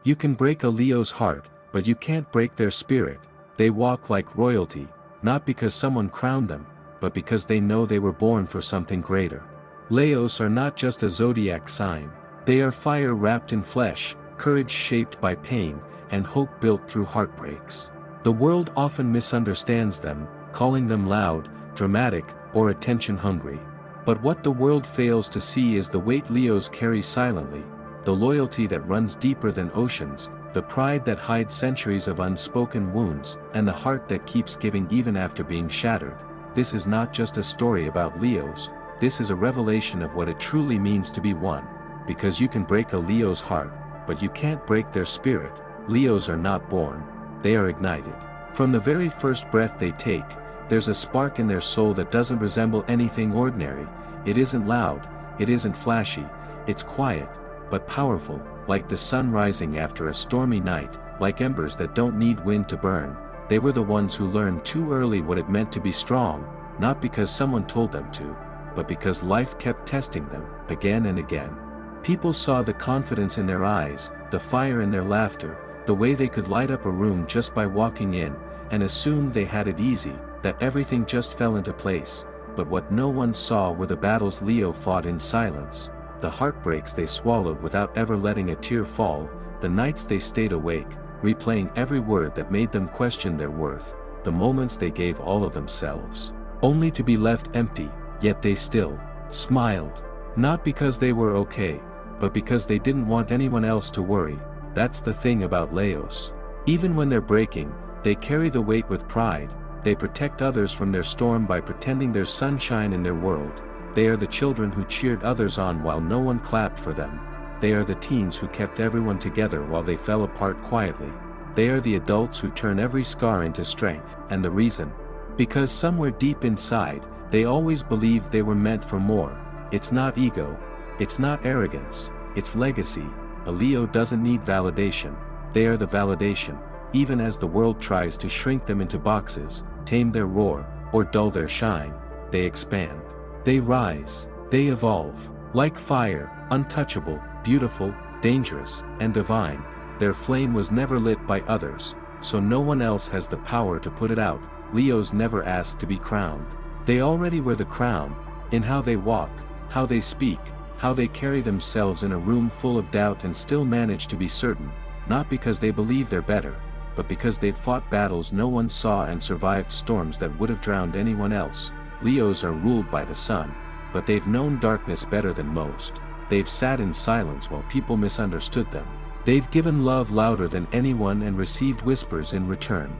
You can break a Leo's heart, but you can't break their spirit. They walk like royalty, not because someone crowned them, but because they know they were born for something greater. Leos are not just a zodiac sign. They are fire wrapped in flesh, courage shaped by pain, and hope built through heartbreaks. The world often misunderstands them, calling them loud, dramatic, or attention-hungry. But what the world fails to see is the weight Leos carry silently, the loyalty that runs deeper than oceans, the pride that hides centuries of unspoken wounds, and the heart that keeps giving even after being shattered. This is not just a story about Leos, this is a revelation of what it truly means to be one. Because you can break a Leo's heart, but you can't break their spirit. Leos are not born, they are ignited. From the very first breath they take, there's a spark in their soul that doesn't resemble anything ordinary. It isn't loud, it isn't flashy, it's quiet, but powerful, like the sun rising after a stormy night, like embers that don't need wind to burn. They were the ones who learned too early what it meant to be strong, not because someone told them to, but because life kept testing them, again and again. People saw the confidence in their eyes, the fire in their laughter, the way they could light up a room just by walking in, and assumed they had it easy, that everything just fell into place. But what no one saw were the battles Leo fought in silence, the heartbreaks they swallowed without ever letting a tear fall, the nights they stayed awake, replaying every word that made them question their worth, the moments they gave all of themselves, only to be left empty, yet they still smiled. Not because they were okay, but because they didn't want anyone else to worry. That's the thing about Leos. Even when they're breaking, they carry the weight with pride. They protect others from their storm by pretending there's sunshine in their world. They are the children who cheered others on while no one clapped for them. They are the teens who kept everyone together while they fell apart quietly. They are the adults who turn every scar into strength. And the reason? Because somewhere deep inside, they always believed they were meant for more. It's not ego. It's not arrogance. It's legacy. A Leo doesn't need validation. They are the validation. Even as the world tries to shrink them into boxes, tame their roar, or dull their shine, they expand. They rise. They evolve. Like fire, untouchable, beautiful, dangerous, and divine. Their flame was never lit by others, so no one else has the power to put it out. Leos never ask to be crowned. They already wear the crown, in how they walk, how they speak, how they carry themselves in a room full of doubt and still manage to be certain, not because they believe they're better, but because they've fought battles no one saw and survived storms that would have drowned anyone else. Leos are ruled by the sun, but they've known darkness better than most. They've sat in silence while people misunderstood them. They've given love louder than anyone and received whispers in return.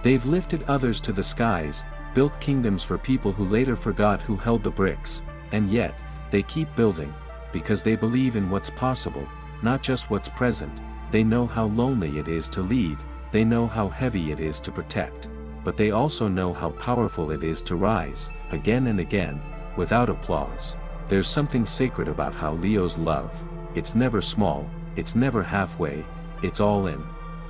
They've lifted others to the skies, built kingdoms for people who later forgot who held the bricks, and yet, they keep building, because they believe in what's possible, not just what's present. They know how lonely it is to lead, they know how heavy it is to protect, but they also know how powerful it is to rise, again and again, without applause. There's something sacred about how Leos love. It's never small, it's never halfway, it's all in.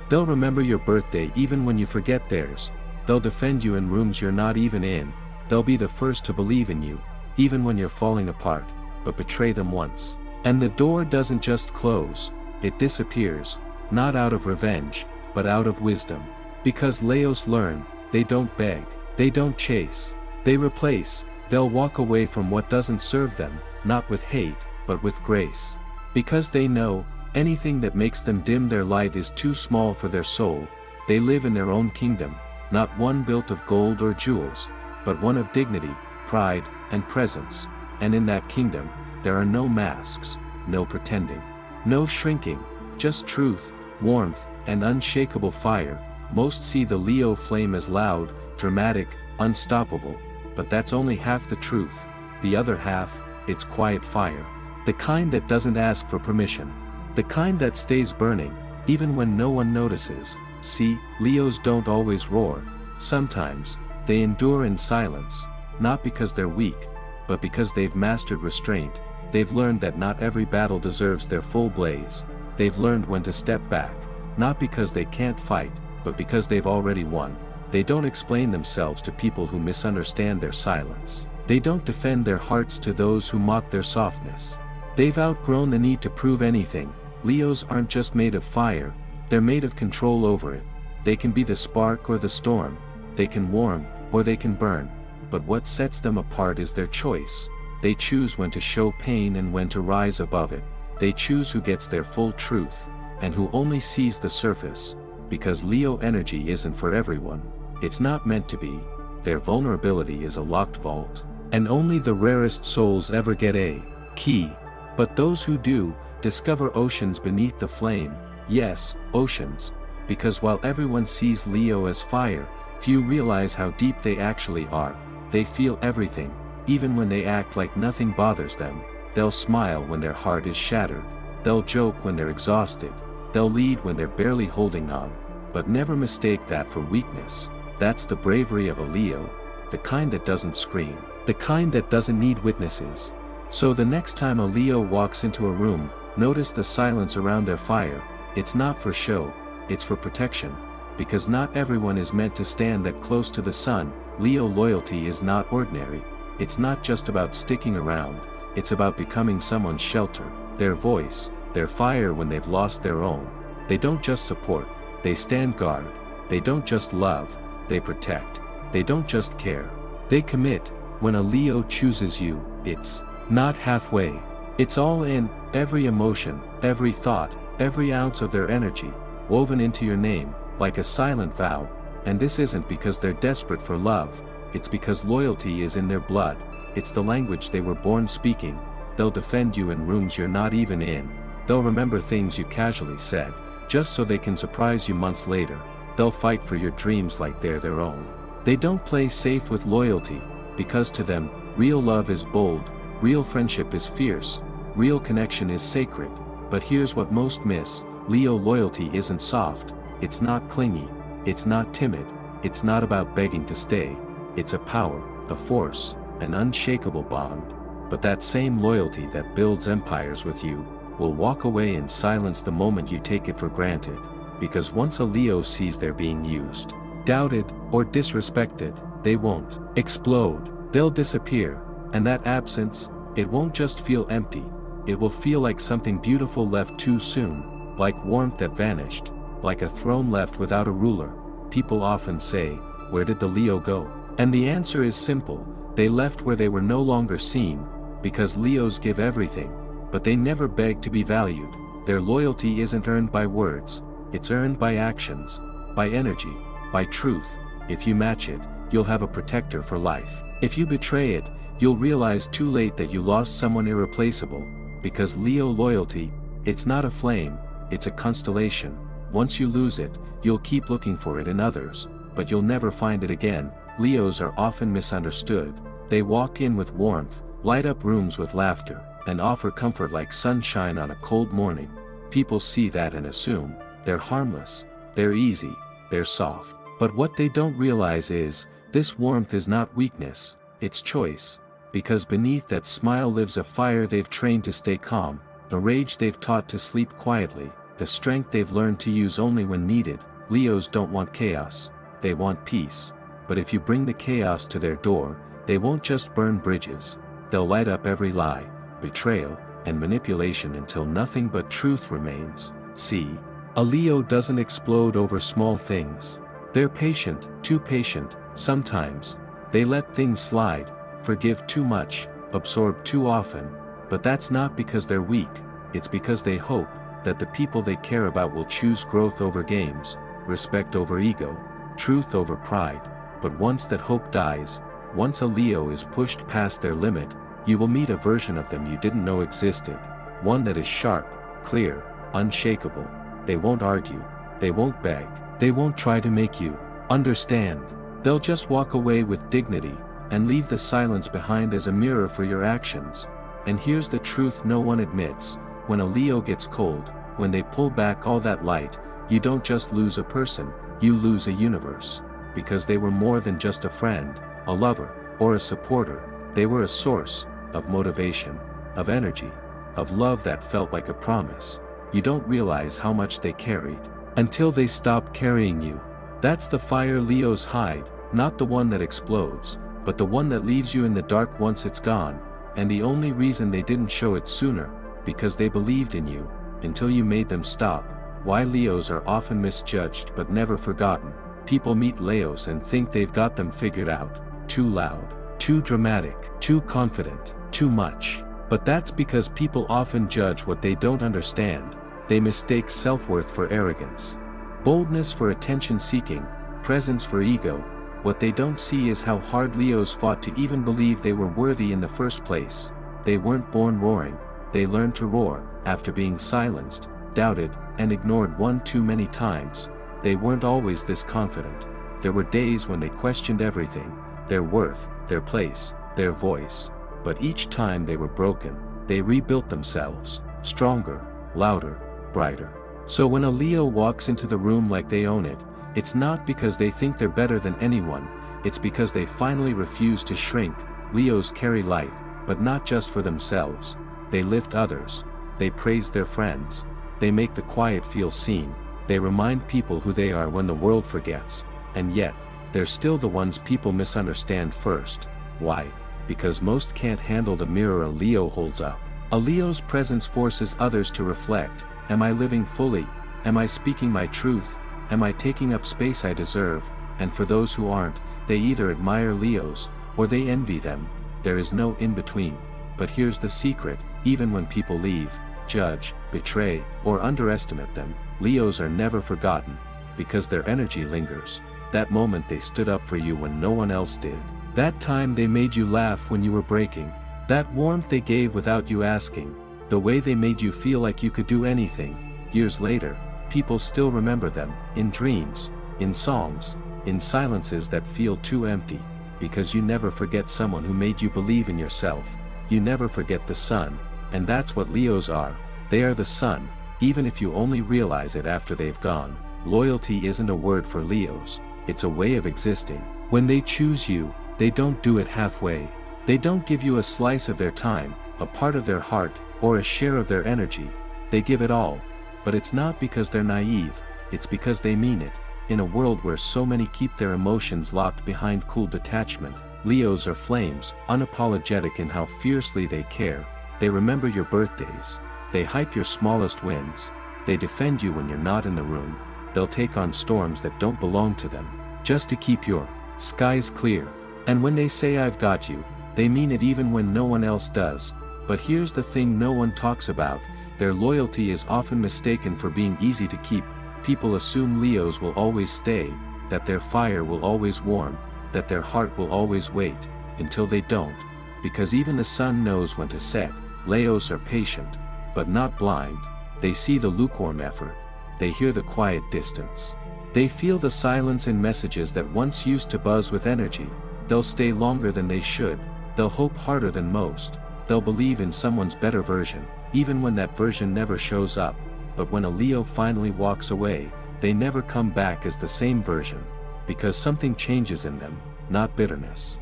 They'll remember your birthday even when you forget theirs. They'll defend you in rooms you're not even in. They'll be the first to believe in you, even when you're falling apart, but betray them once. And the door doesn't just close, it disappears, not out of revenge, but out of wisdom. Because Leos learn, they don't beg, they don't chase, they replace. They'll walk away from what doesn't serve them, not with hate, but with grace. Because they know, anything that makes them dim their light is too small for their soul. They live in their own kingdom, not one built of gold or jewels, but one of dignity, pride, and presence. And in that kingdom, there are no masks, no pretending, no shrinking, just truth, warmth, and unshakable fire. Most see the Leo flame as loud, dramatic, unstoppable, but that's only half the truth. The other half, it's quiet fire. The kind that doesn't ask for permission. The kind that stays burning, even when no one notices. See, Leos don't always roar. Sometimes, they endure in silence, not because they're weak, but because they've mastered restraint. They've learned that not every battle deserves their full blaze. They've learned when to step back, not because they can't fight, but because they've already won. They don't explain themselves to people who misunderstand their silence. They don't defend their hearts to those who mock their softness. They've outgrown the need to prove anything, Leos aren't just made of fire, they're made of control over it. They can be the spark or the storm, they can warm, or they can burn. But what sets them apart is their choice. They choose when to show pain and when to rise above it. They choose who gets their full truth, and who only sees the surface. Because Leo energy isn't for everyone. It's not meant to be. Their vulnerability is a locked vault. And only the rarest souls ever get a key. But those who do, discover oceans beneath the flame. Yes, oceans. Because while everyone sees Leo as fire, few realize how deep they actually are. They feel everything, even when they act like nothing bothers them. They'll smile when their heart is shattered. They'll joke when they're exhausted. They'll lead when they're barely holding on. But never mistake that for weakness. That's the bravery of a Leo. The kind that doesn't scream. The kind that doesn't need witnesses. So the next time a Leo walks into a room, notice the silence around their fire. It's not for show, it's for protection. Because not everyone is meant to stand that close to the sun. Leo loyalty is not ordinary. It's not just about sticking around, it's about becoming someone's shelter, their voice, their fire when they've lost their own. They don't just support, they stand guard. They don't just love, they protect. They don't just care, they commit. When a Leo chooses you, it's not halfway. It's all in, every emotion, every thought, every ounce of their energy, woven into your name, like a silent vow. And this isn't because they're desperate for love, it's because loyalty is in their blood. It's the language they were born speaking. They'll defend you in rooms you're not even in. They'll remember things you casually said, just so they can surprise you months later. They'll fight for your dreams like they're their own. They don't play safe with loyalty, because to them, real love is bold, real friendship is fierce, real connection is sacred. But here's what most miss, Leo loyalty isn't soft, it's not clingy, it's not timid, it's not about begging to stay. It's a power, a force, an unshakable bond. But that same loyalty that builds empires with you, will walk away in silence the moment you take it for granted. Because once a Leo sees they're being used, doubted, or disrespected, they won't explode, they'll disappear. And that absence, it won't just feel empty, it will feel like something beautiful left too soon, like warmth that vanished, like a throne left without a ruler. People often say, where did the Leo go? And the answer is simple, they left where they were no longer seen. Because Leos give everything, but they never beg to be valued. Their loyalty isn't earned by words, it's earned by actions, by energy, by truth. If you match it, you'll have a protector for life. If you betray it, you'll realize too late that you lost someone irreplaceable. Because Leo loyalty, it's not a flame, it's a constellation. Once you lose it, you'll keep looking for it in others, but you'll never find it again. Leos are often misunderstood. They walk in with warmth, light up rooms with laughter, and offer comfort like sunshine on a cold morning. People see that and assume, they're harmless, they're easy, they're soft. But what they don't realize is, this warmth is not weakness, it's choice. Because beneath that smile lives a fire they've trained to stay calm, a rage they've taught to sleep quietly, a strength they've learned to use only when needed. Leos don't want chaos, they want peace. But if you bring the chaos to their door, they won't just burn bridges. They'll light up every lie, betrayal, and manipulation until nothing but truth remains. See, a Leo doesn't explode over small things. They're patient, too patient, sometimes. They let things slide, forgive too much, absorb too often. But that's not because they're weak, it's because they hope that the people they care about will choose growth over games, respect over ego, truth over pride. But once that hope dies, once a Leo is pushed past their limit, you will meet a version of them you didn't know existed. One that is sharp, clear, unshakable. They won't argue, they won't beg, they won't try to make you understand. They'll just walk away with dignity, and leave the silence behind as a mirror for your actions. And here's the truth no one admits, when a Leo gets cold, when they pull back all that light, you don't just lose a person, you lose a universe. Because they were more than just a friend, a lover, or a supporter. They were a source of motivation, of energy, of love that felt like a promise. You don't realize how much they carried until they stop carrying you. That's the fire Leos hide, not the one that explodes, but the one that leaves you in the dark once it's gone. And the only reason they didn't show it sooner, because they believed in you. until you made them stop. Why Leos are often misjudged but never forgotten. People meet Leos and think they've got them figured out. Too loud, too dramatic, too confident, too much. But that's because people often judge what they don't understand. They mistake self-worth for arrogance, boldness for attention-seeking, presence for ego. What they don't see is how hard Leos fought to even believe they were worthy in the first place. They weren't born roaring, they learned to roar, after being silenced, doubted, and ignored one too many times. They weren't always this confident. There were days when they questioned everything, their worth, their place, their voice. But each time they were broken, they rebuilt themselves, stronger, louder, brighter. So when a Leo walks into the room like they own it, it's not because they think they're better than anyone, it's because they finally refuse to shrink. Leos carry light, but not just for themselves. They lift others. They praise their friends. They make the quiet feel seen. They remind people who they are when the world forgets. And yet, they're still the ones people misunderstand first. Why? Because most can't handle the mirror a Leo holds up. A Leo's presence forces others to reflect. Am I living fully? Am I speaking my truth? Am I taking up space I deserve? And for those who aren't, they either admire Leos, or they envy them. There is no in-between. But here's the secret: even when people leave, judge, betray, or underestimate them, Leos are never forgotten, because their energy lingers. That moment they stood up for you when no one else did. That time they made you laugh when you were breaking. That warmth they gave without you asking. The way they made you feel like you could do anything. Years later, people still remember them, in dreams, in songs, in silences that feel too empty. Because you never forget someone who made you believe in yourself. You never forget the sun, and that's what Leos are. They are the sun, even if you only realize it after they've gone. Loyalty isn't a word for Leos, it's a way of existing. When they choose you, they don't do it halfway. They don't give you a slice of their time, a part of their heart, or a share of their energy. They give it all. But it's not because they're naive, it's because they mean it. In a world where so many keep their emotions locked behind cool detachment, Leos are flames, unapologetic in how fiercely they care. They remember your birthdays. They hype your smallest wins. They defend you when you're not in the room. They'll take on storms that don't belong to them, just to keep your skies clear. And when they say I've got you, they mean it even when no one else does. But here's the thing no one talks about: their loyalty is often mistaken for being easy to keep. People assume Leos will always stay, that their fire will always warm, that their heart will always wait, until they don't. Because even the sun knows when to set. Leos are patient, but not blind. They see the lukewarm effort. They hear the quiet distance. They feel the silence in messages that once used to buzz with energy. They'll stay longer than they should. They'll hope harder than most. They'll believe in someone's better version, even when that version never shows up. But when a Leo finally walks away, they never come back as the same version. Because something changes in them, not bitterness,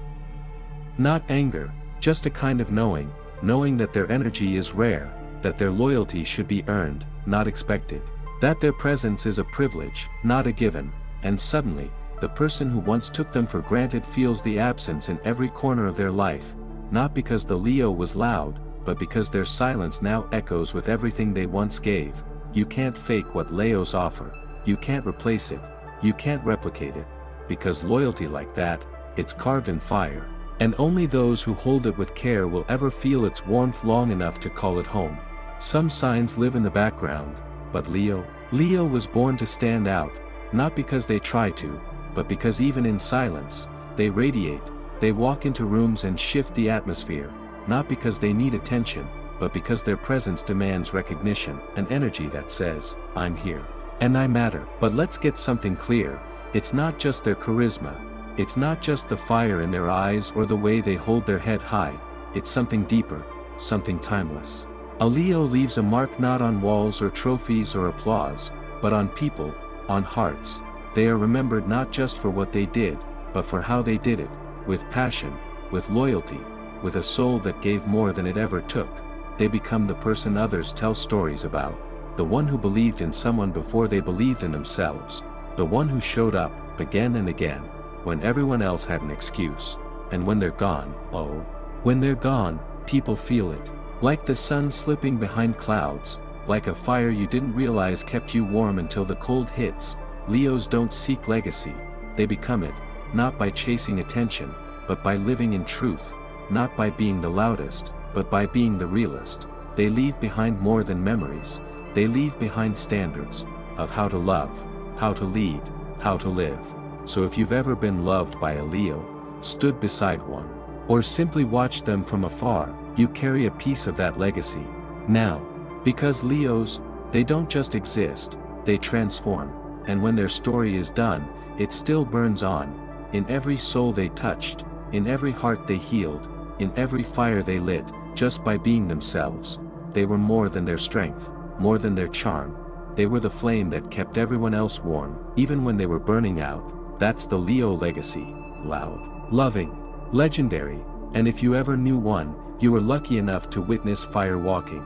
not anger, just a kind of knowing that their energy is rare, that their loyalty should be earned, not expected, that their presence is a privilege, not a given. And suddenly, the person who once took them for granted feels the absence in every corner of their life. Not because the Leo was loud, but because their silence now echoes with everything they once gave. You can't fake what Leos offer. You can't replace it. You can't replicate it. Because loyalty like that, it's carved in fire. And only those who hold it with care will ever feel its warmth long enough to call it home. Some signs live in the background, but Leo was born to stand out, not because they try to, but because even in silence, they radiate. They walk into rooms and shift the atmosphere, not because they need attention, but because their presence demands recognition, an energy that says, I'm here, and I matter. But let's get something clear: it's not just their charisma, it's not just the fire in their eyes or the way they hold their head high, it's something deeper, something timeless. A Leo leaves a mark not on walls or trophies or applause, but on people, on hearts. They are remembered not just for what they did, but for how they did it, with passion, with loyalty, with a soul that gave more than it ever took. They become the person others tell stories about, the one who believed in someone before they believed in themselves, the one who showed up, again and again, when everyone else had an excuse. And when they're gone, when they're gone, people feel it. Like the sun slipping behind clouds, like a fire you didn't realize kept you warm until the cold hits. Leos don't seek legacy, they become it, not by chasing attention, but by living in truth, not by being the loudest, but by being the realest. They leave behind more than memories, they leave behind standards, of how to love, how to lead, how to live. So if you've ever been loved by a Leo, stood beside one, or simply watched them from afar, you carry a piece of that legacy. Now, because Leos, they don't just exist, they transform, and when their story is done, it still burns on, in every soul they touched, in every heart they healed, in every fire they lit, just by being themselves. They were more than their strength, more than their charm. They were the flame that kept everyone else warm, even when they were burning out. That's the Leo legacy. Loud, loving, legendary, and if you ever knew one, you were lucky enough to witness fire walking.